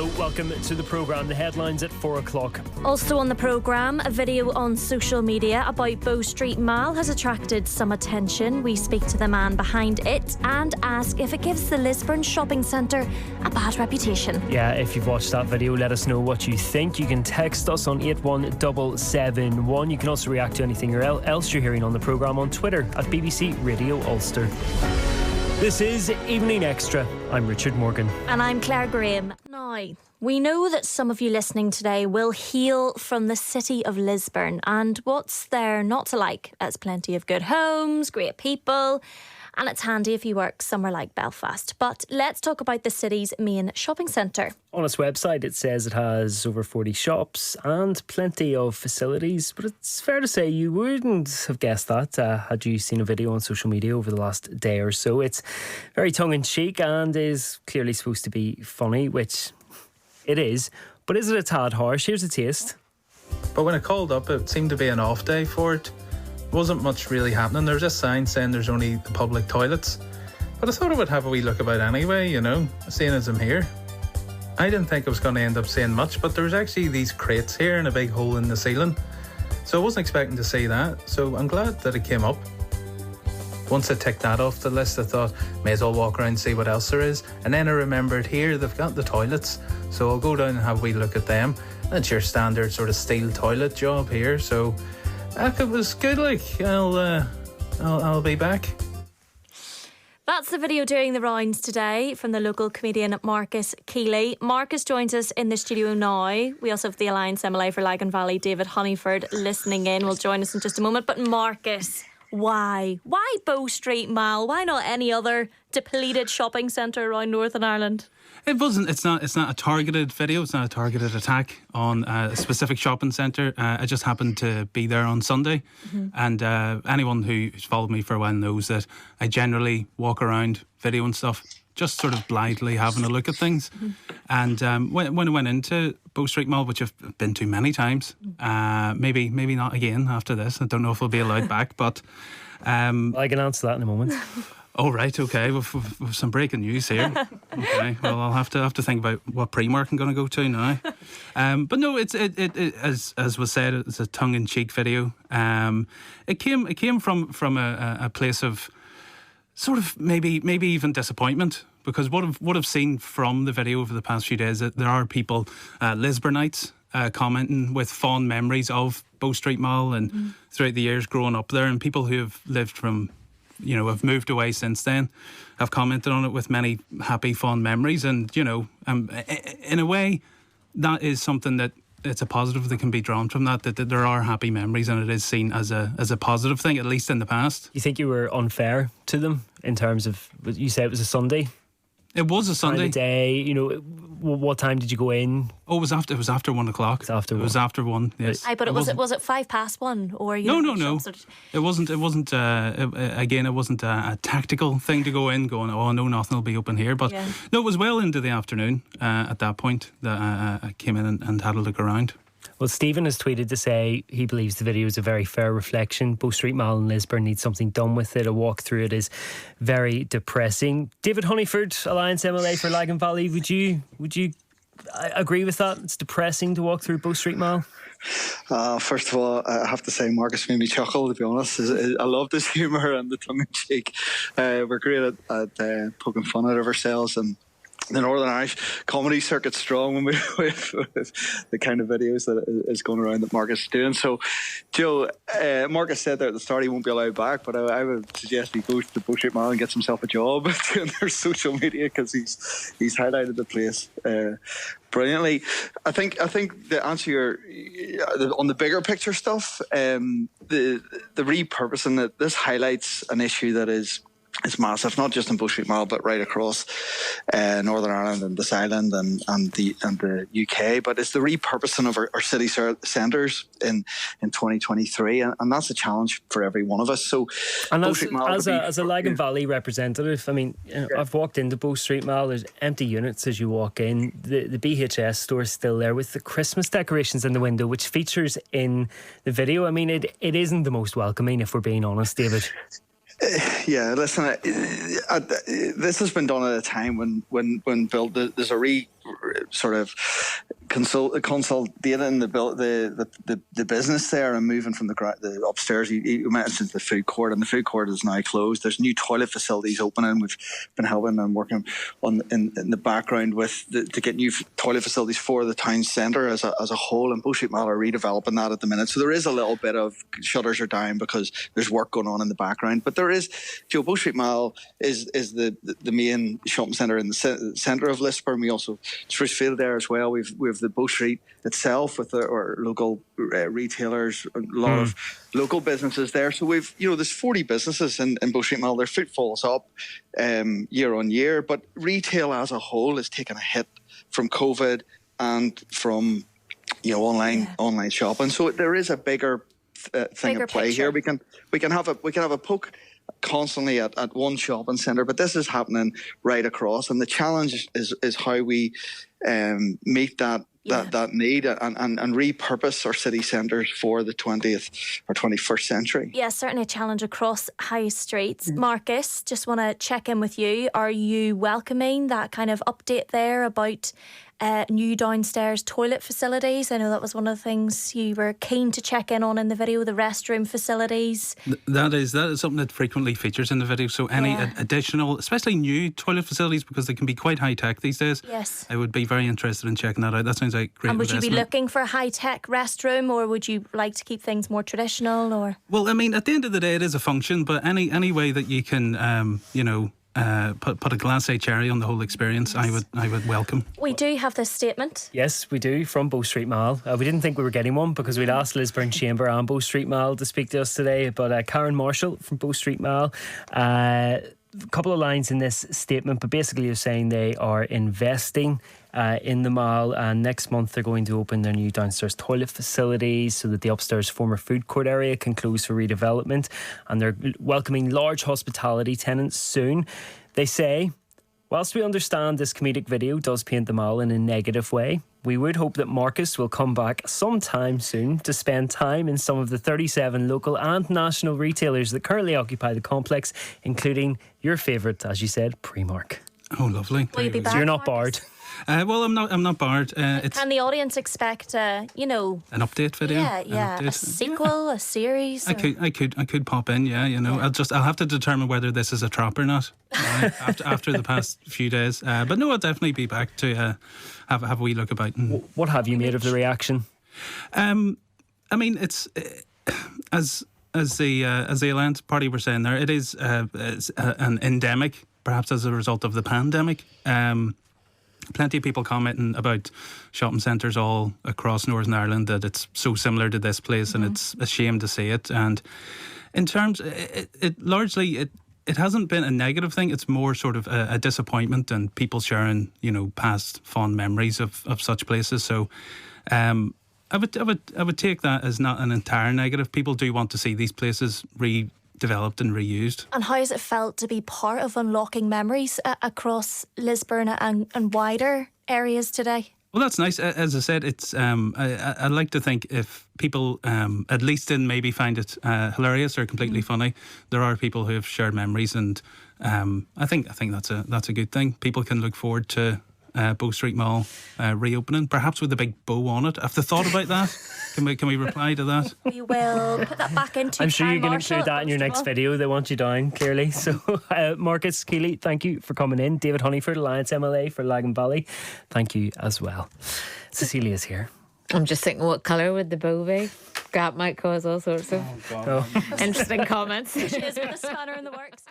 Hello, welcome to the programme. The headlines at 4 o'clock. Also on the programme, a video on social media about Bow Street Mall has attracted some attention. We speak to the man behind it and ask if it gives the Lisburn shopping centre a bad reputation. Yeah, if you've watched that video, let us know what you think. You can text us on 81771. You can also react to anything else you're hearing on the programme on Twitter at BBC Radio Ulster. This is Evening Extra. I'm Richard Morgan. And I'm Claire Graham. Now, we know that some of you listening today will hail from the city of Lisburn. And what's there not to like? There's plenty of good homes, great people, and it's handy if you work somewhere like Belfast. But let's talk about the city's main shopping centre. On its website, it says it has over 40 shops and plenty of facilities, but it's fair to say you wouldn't have guessed that had you seen a video on social media over the last day or so. It's very tongue-in-cheek and is clearly supposed to be funny, which it is, but is it a tad harsh? Here's a taste. But when it called up, it seemed to be an off day for it. Wasn't much really happening. There was a sign saying there's only the public toilets, but I thought I would have a wee look about anyway, you know, seeing as I'm here. I didn't think I was going to end up seeing much, but there was actually these crates here and a big hole in the ceiling, so I wasn't expecting to see that, so I'm glad that it came up. Once I ticked that off the list, I thought may as well walk around and see what else there is, and then I remembered here they've got the toilets, so I'll go down and have a wee look at them. That's your standard sort of steel toilet job here, so it was good. Like I'll be back. That's the video doing the rounds today from the local comedian Marcus Keeley. Marcus joins us in the studio now. We also have the Alliance MLA for Lagan Valley, David Honeyford, listening in. Will join us in just a moment. But Marcus, why? Why Bow Street Mall? Why not any other depleted shopping centre around Northern Ireland? It wasn't. It's not a targeted video. It's not a targeted attack on a specific shopping centre. I just happened to be there on Sunday, and anyone who's followed me for a while knows that I generally walk around videoing stuff, just sort of blithely having a look at things. And when I went into Bow Street Mall, which I've been to many times, maybe not again after this. I don't know if I'll be allowed back, but I can answer that in a moment. Oh, right, okay. We've some breaking news here. Okay, well, I'll have to think about what Primark I'm going to go to now. But no, it as was said, it's a tongue-in-cheek video. It came from a place of sort of maybe even disappointment, because what I've seen from the video over the past few days, that there are people, Lisburnites, commenting with fond memories of Bow Street Mall and throughout the years growing up there, and people who have lived from, you know, have moved away since then, have commented on it with many happy, fond memories. And, you know, in a way, that is something that it's a positive that can be drawn from that there are happy memories, and it is seen as a positive thing, at least in the past. You think you were unfair to them in terms of, you said it was a Sunday? It was a Sunday. Time of day, you know, what time did you go in? Oh, it was after 1 o'clock. It was after 1, yes. But was it 1:05? Or no. It wasn't. Again, it wasn't a tactical thing to go in, going, oh no, nothing will be open here. But no, it was well into the afternoon at that point that I came in and had a look around. Well, Stephen has tweeted to say he believes the video is a very fair reflection. Bow Street Mall in Lisburn needs something done with it. A walk through it is very depressing. David Honeyford, Alliance MLA for Lagan Valley, would you agree with that? It's depressing to walk through Bow Street Mall? First of all, I have to say Marcus made me chuckle, to be honest. I love this humour and the tongue-in-cheek. We're great at poking fun out of ourselves, and the Northern Irish comedy circuit's strong when with the kind of videos that is going around that Marcus is doing. So, Joe, Marcus said there at the start he won't be allowed back, but I would suggest he goes to Bow Street Mall and gets himself a job doing their social media, because he's highlighted the place brilliantly. I think the answer on the bigger picture stuff, the repurposing, that this highlights an issue that is massive, not just in Bow Street Mall, but right across Northern Ireland and this island and the UK. But it's the repurposing of our city centres in 2023, and that's a challenge for every one of us. So, and as a Lagan Valley representative, I mean, I've walked into Bow Street Mall. There's empty units as you walk in. The BHS store is still there with the Christmas decorations in the window, which features in the video. I mean, it isn't the most welcoming, if we're being honest, David. Yeah, listen, this has been done at a time when built. There's a sort of consolidating the business there and moving from the upstairs. You mentioned the food court, and the food court is now closed. There's new toilet facilities opening. We've been helping and working in the background to get new toilet facilities for the town centre as a whole. And Bow Street Mall are redeveloping that at the minute. So there is a little bit of shutters are down because there's work going on in the background. But there is, Bow Street Mall is the main shopping centre in the centre of Lisburn. We also Sprucefield there as well. We've the Bow Street itself with our local retailers, a lot of local businesses there. So there's 40 businesses in Bow Street Mall. Their footfall's up year on year, but retail as a whole is taking a hit from COVID and from online shopping. So there is a bigger thing at play here. We can have a poke constantly at one shopping centre, but this is happening right across, and the challenge is how we meet that need and repurpose our city centres for the 20th or 21st century. Yeah, certainly a challenge across high streets. Marcus, just want to check in with you. Are you welcoming that kind of update there about new downstairs toilet facilities? I know that was one of the things you were keen to check in on in the video, the restroom facilities. That is something that frequently features in the video. So any additional, especially new toilet facilities, because they can be quite high tech these days. Yes. I would be very interested in checking that out. That sounds like great. And would investment. you be looking for a high tech restroom, or would you like to keep things more traditional? Or well, I mean, at the end of the day, it is a function, but any way that you can, put a glacé cherry on the whole experience, I would welcome. We do have this statement. Yes, we do, from Bow Street Mall. We didn't think we were getting one because we'd asked Lisburn Chamber and Bow Street Mall to speak to us today, but Karen Marshall from Bow Street Mall, a couple of lines in this statement, but basically you're saying they are investing in the mall, and next month they're going to open their new downstairs toilet facilities so that the upstairs former food court area can close for redevelopment, and they're welcoming large hospitality tenants soon. They say, whilst we understand this comedic video does paint the mall in a negative way, we would hope that Marcus will come back sometime soon to spend time in some of the 37 local and national retailers that currently occupy the complex, including your favourite, as you said, Primark. Oh, lovely. Will you be back, So you're not Marcus? barred. Well, I'm not barred. Can the audience expect, an update video? a sequel, a series? I could pop in. I'll have to determine whether this is a trap or not after the past few days. But no, I'll definitely be back to have a wee look about. What have you made of the reaction? I mean, it's as the Alliance Party were saying there, it is an endemic, perhaps as a result of the pandemic. Plenty of people commenting about shopping centres all across Northern Ireland, that it's so similar to this place, and it's a shame to see it. And in terms, it largely hasn't been a negative thing. It's more sort of a disappointment, and people sharing past fond memories of such places. So I would take that as not an entire negative. People do want to see these places redeveloped and reused. And how has it felt to be part of unlocking memories across Lisburn and wider areas today? Well, that's nice. As I said, it's I like to think if people at least didn't maybe find it hilarious or completely funny, there are people who have shared memories, and I think that's a good thing. People can look forward to Bow Street Mall reopening, perhaps with a big bow on it. Have they thought about that? Can we reply to that? We will put that back into. I'm sure you're going to include that in your next video. They want you down, clearly. So, Marcus Keeley, thank you for coming in. David Honeyford, Alliance MLA for Lagan Valley, thank you as well. Cecilia's here. I'm just thinking, what colour would the bow be? That might cause all sorts of interesting comments. She is with a spanner in the works.